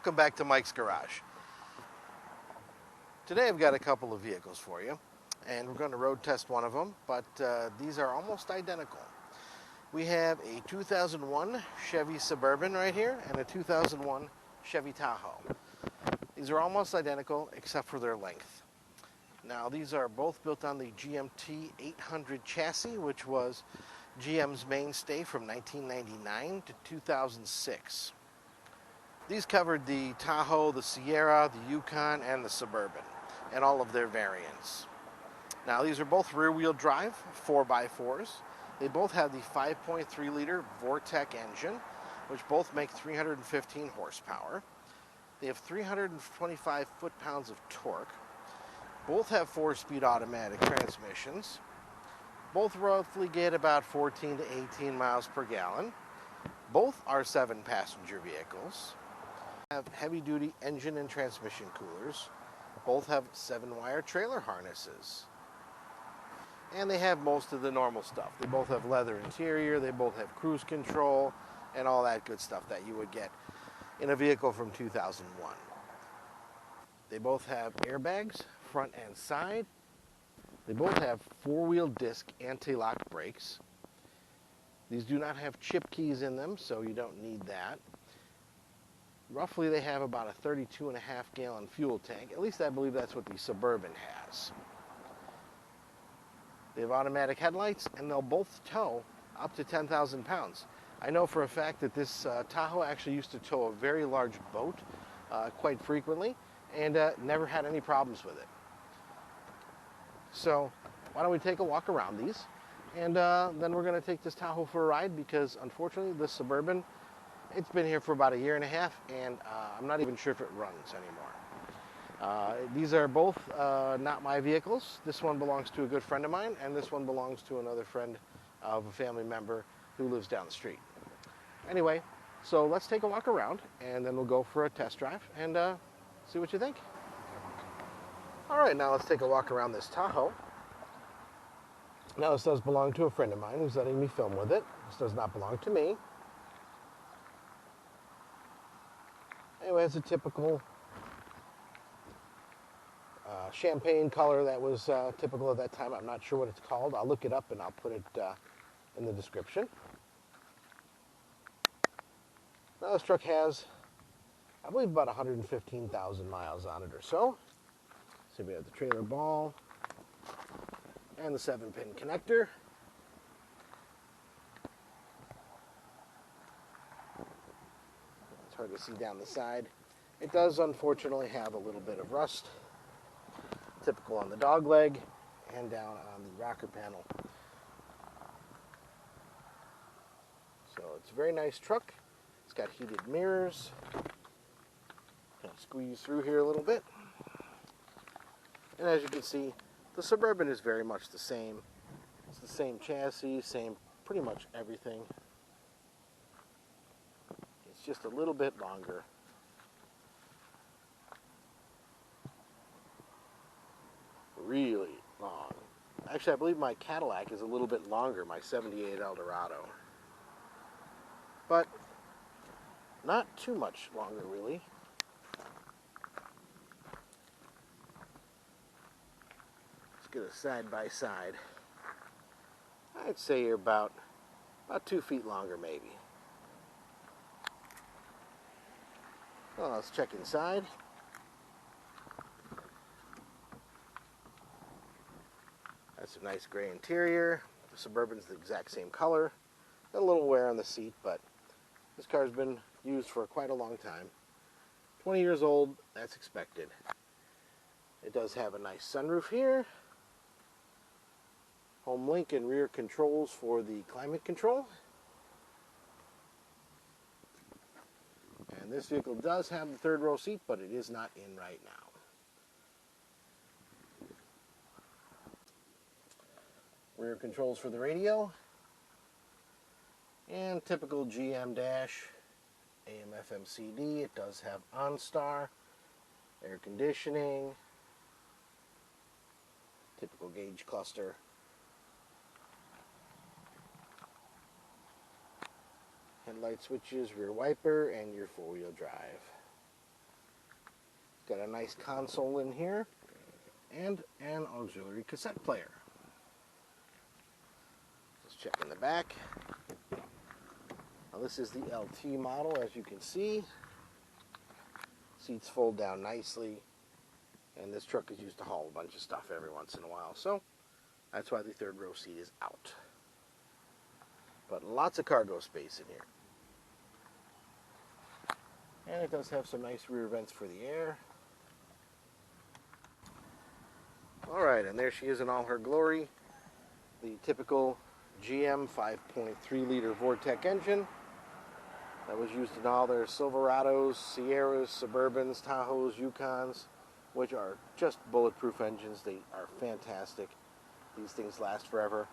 welcome back to Mike's Garage. Today I've got a couple of vehicles for you, and we're going to road test one of them, but these are almost identical. We have a 2001 Chevy Suburban right here and a 2001 Chevy Tahoe. These are almost identical except for their length. Now these are both built on the GMT 800 chassis, which was GM's mainstay from 1999 to 2006. These covered the Tahoe, the Sierra, the Yukon, and the Suburban, and all of their variants. Now these are both rear-wheel drive 4x4s. They both have the 5.3 liter Vortec engine, which both make 315 horsepower. They have 325 foot-pounds of torque. Both have 4-speed automatic transmissions. Both roughly get about 14 to 18 miles per gallon. Both are 7-passenger vehicles. Have heavy-duty engine and transmission coolers. Both have 7-wire trailer harnesses. And they have most of the normal stuff. They both have leather interior, they both have cruise control, and all that good stuff that you would get in a vehicle from 2001. They both have airbags, front and side. They both have 4-wheel disc anti-lock brakes. These do not have chip keys in them, so you don't need that. Roughly, they have about a 32.5 gallon fuel tank. At least I believe that's what the Suburban has. They have automatic headlights, and they'll both tow up to 10,000 pounds. I know for a fact that this Tahoe actually used to tow a very large boat quite frequently, and never had any problems with it. So why don't we take a walk around these, and then we're going to take this Tahoe for a ride, because unfortunately this Suburban, it's been here for about 1.5 years, and I'm not even sure if it runs anymore. These are both not my vehicles. This one belongs to a good friend of mine, and this one belongs to another friend of a family member who lives down the street. Anyway, so let's take a walk around, and then we'll go for a test drive and see what you think. All right, now let's take a walk around this Tahoe. Now this does belong to a friend of mine who's letting me film with it. This does not belong to me. Anyway, it's a typical champagne color that was typical at that time. I'm not sure what it's called. I'll look it up and I'll put it in the description. Now this truck has, I believe, about 115,000 miles on it or so. So we have the trailer ball and the 7-pin connector. It's hard to see down the side. It does unfortunately have a little bit of rust, typical on the dog leg and down on the rocker panel. So it's a very nice truck. It's got heated mirrors. Kind of squeeze through here a little bit. And as you can see, the Suburban is very much the same. It's the same chassis, same pretty much everything. It's just a little bit longer. Really long. Actually, I believe my Cadillac is a little bit longer, my 78 Eldorado. But not too much longer, really. Let's get a side-by-side. I'd say you're about 2 feet longer, maybe. Well, let's check inside. That's a nice gray interior. The Suburban's the exact same color. Got a little wear on the seat, but this car's been used for quite a long time. 20 years old, that's expected. It does have a nice sunroof here. Home link and rear controls for the climate control. And this vehicle does have the 3rd row seat, but it is not in right now. Rear controls for the radio. And typical GM dash, AM, FM, CD. It does have OnStar, air conditioning, typical gauge cluster. Headlight switches, rear wiper, and your 4-wheel drive. Got a nice console in here and an auxiliary cassette player. Let's check in the back. Now this is the LT model, as you can see. Seats fold down nicely, and this truck is used to haul a bunch of stuff every once in a while, so that's why the third row seat is out. But lots of cargo space in here. And it does have some nice rear vents for the air. Alright, and there she is in all her glory. The typical GM 5.3 liter Vortec engine that was used in all their Silverados, Sierras, Suburbans, Tahoes, Yukons, which are just bulletproof engines. They are fantastic. These things last forever.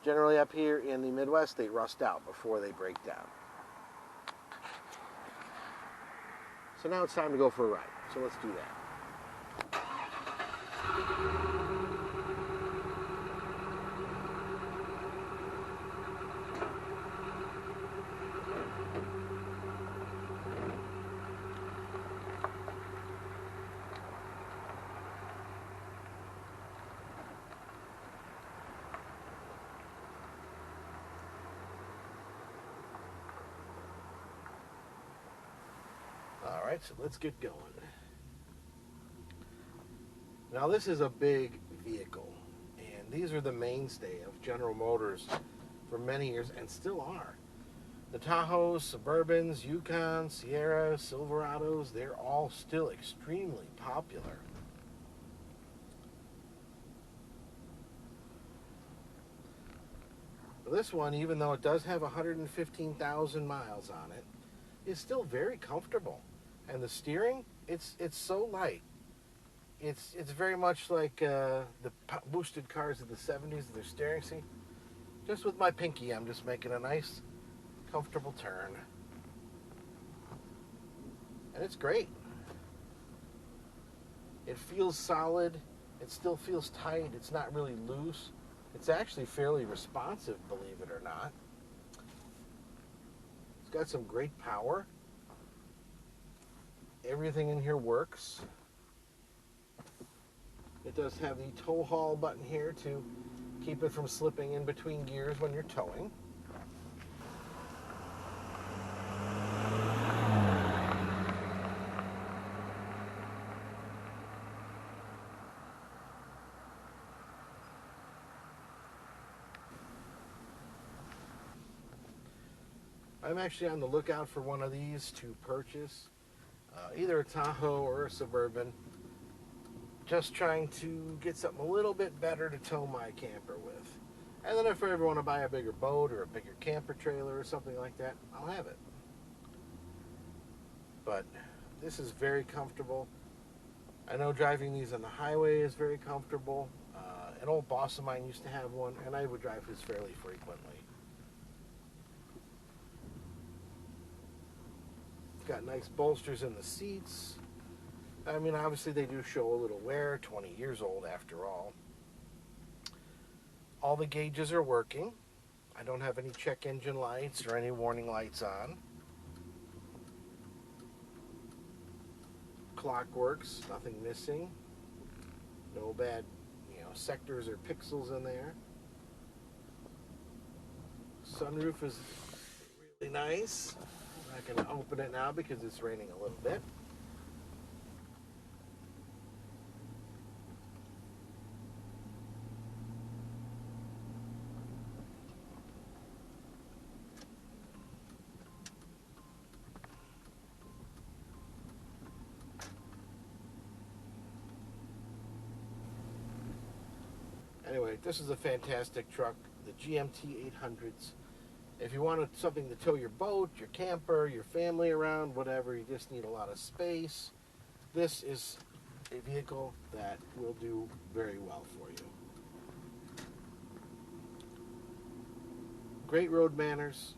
Generally up here in the Midwest, they rust out before they break down. So now it's time to go for a ride. So let's do that. Alright, so let's get going. Now this is a big vehicle, and these are the mainstay of General Motors for many years, and still are. The Tahoes, Suburbans, Yukons, Sierras, Silverados, they're all still extremely popular. This one, even though it does have 115,000 miles on it, is still very comfortable. And the steering, it's so light. It's very much like the boosted cars of the 70s, their steering. See, just with my pinky, I'm just making a nice, comfortable turn. And it's great. It feels solid. It still feels tight. It's not really loose. It's actually fairly responsive, believe it or not. It's got some great power. Everything in here works. It does have the tow haul button here to keep it from slipping in between gears when you're towing. I'm actually on the lookout for one of these to purchase. Either a Tahoe or a Suburban. Just trying to get something a little bit better to tow my camper with. And then if I ever want to buy a bigger boat or a bigger camper trailer or something like that, I'll have it. But this is very comfortable. I know driving these on the highway is very comfortable. An old boss of mine used to have one, and I would drive his fairly frequently. It's got nice bolsters in the seats. I mean, obviously they do show a little wear, 20 years old after all. All the gauges are working. I don't have any check engine lights or any warning lights on. Clock works, nothing missing. No bad, sectors or pixels in there. Sunroof is really nice. I'm not going to open it now because it's raining a little bit. Anyway, this is a fantastic truck, the GMT 800s. If you wanted something to tow your boat, your camper, your family around, whatever, you just need a lot of space, this is a vehicle that will do very well for you. Great road manners.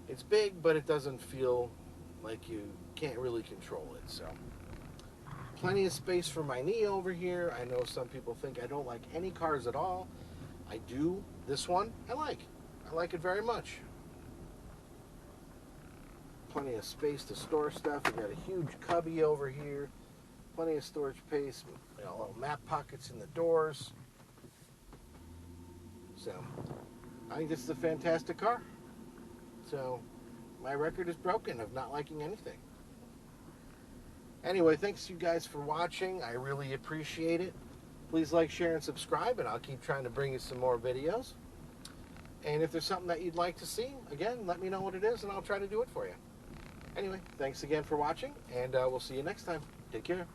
It's big, but it doesn't feel like you can't really control it, so. Plenty of space for my knee over here. I know some people think I don't like any cars at all. I do. This one, I like. I like it very much. plenty of space to store stuff. We got a huge cubby over here, plenty of storage space, you know, little map pockets in the doors. So I think this is a fantastic car. So my record is broken of not liking anything. Anyway, thanks you guys for watching. I really appreciate it. Please like, share, and subscribe, and I'll keep trying to bring you some more videos. And if there's something that you'd like to see, again, let me know what it is, and I'll try to do it for you. Anyway, thanks again for watching, and we'll see you next time. Take care.